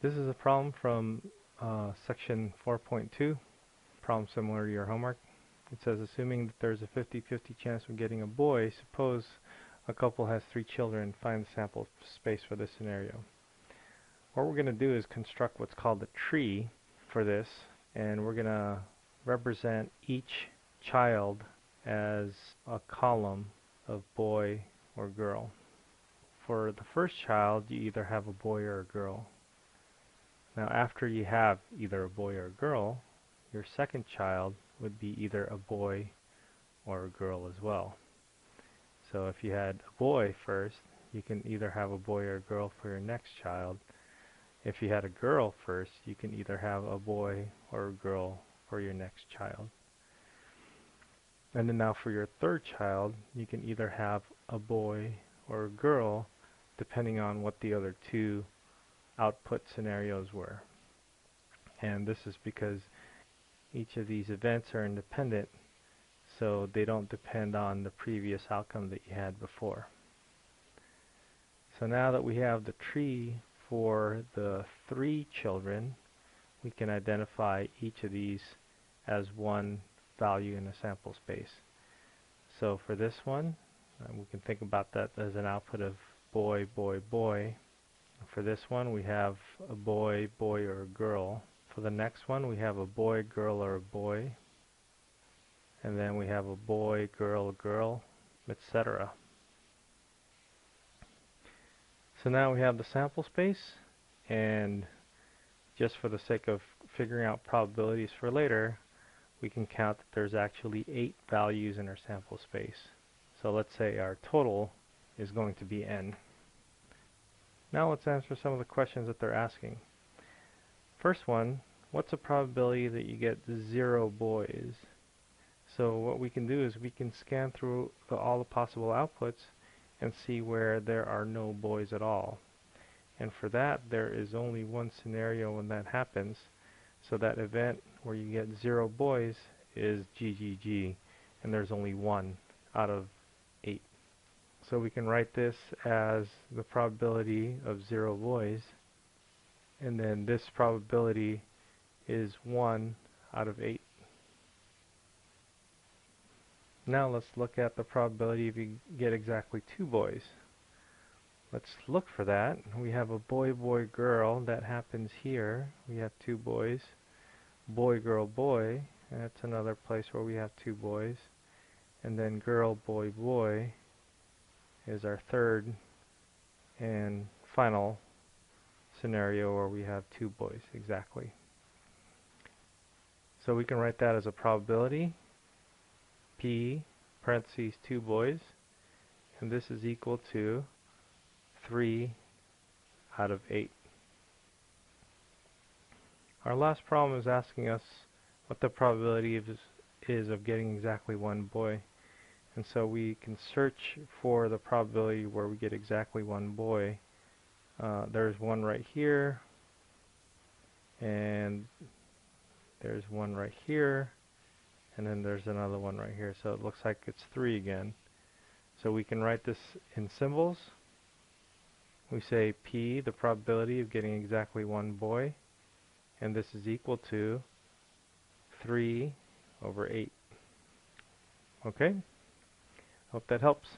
This is a problem from section 4.2, problem similar to your homework. It says, assuming that there's a 50-50 chance of getting a boy, suppose a couple has 3 children, find the sample space for this scenario. What we're going to do is construct what's called a tree for this, and we're going to represent each child as a column of boy or girl. For the first child, you either have a boy or a girl. Now, after you have either a boy or a girl, your second child would be either a boy or a girl as well. So if you had a boy first, you can either have a boy or a girl for your next child. If you had a girl first, you can either have a boy or a girl for your next child. And then now for your third child, you can either have a boy or a girl, depending on what the other two output scenarios were. And this is because each of these events are independent, so they don't depend on the previous outcome that you had before. So now that we have the tree for the 3 children, we can identify each of these as one value in a sample space. So for this one, we can think about that as an output of boy, boy, boy. For this one, we have a boy, boy, or a girl. For the next one, we have a boy, girl, or a boy. And then we have a boy, girl, girl, etc. So now we have the sample space, and just for the sake of figuring out probabilities for later, we can count that there's actually 8 values in our sample space. So let's say our total is going to be n. Now let's answer some of the questions that they're asking. First one, what's the probability that you get 0 boys? So what we can do is we can scan through all the possible outputs and see where there are no boys at all. And for that, there is only one scenario when that happens. So that event where you get 0 boys is GGG, and there's only 1 out of 8. So we can write this as the probability of 0 boys, and then this probability is 1 out of 8. Now let's look at the probability if you get exactly 2 boys. Let's look for that. We have a boy, boy, girl. That happens here. We have 2 boys. Boy, girl, boy. And that's another place where we have 2 boys. And then girl, boy, boy is our third and final scenario where we have 2 boys exactly. So we can write that as a probability, P, parentheses 2 boys, and this is equal to 3 out of 8. Our last problem is asking us what the probability is of getting exactly 1 boy. And so we can search for the probability where we get exactly 1 boy. There's one right here, and there's one right here, and then there's another one right here. So it looks like it's 3 again. So we can write this in symbols. We say P, the probability of getting exactly 1 boy, and this is equal to 3 over 8. Okay? Hope that helps.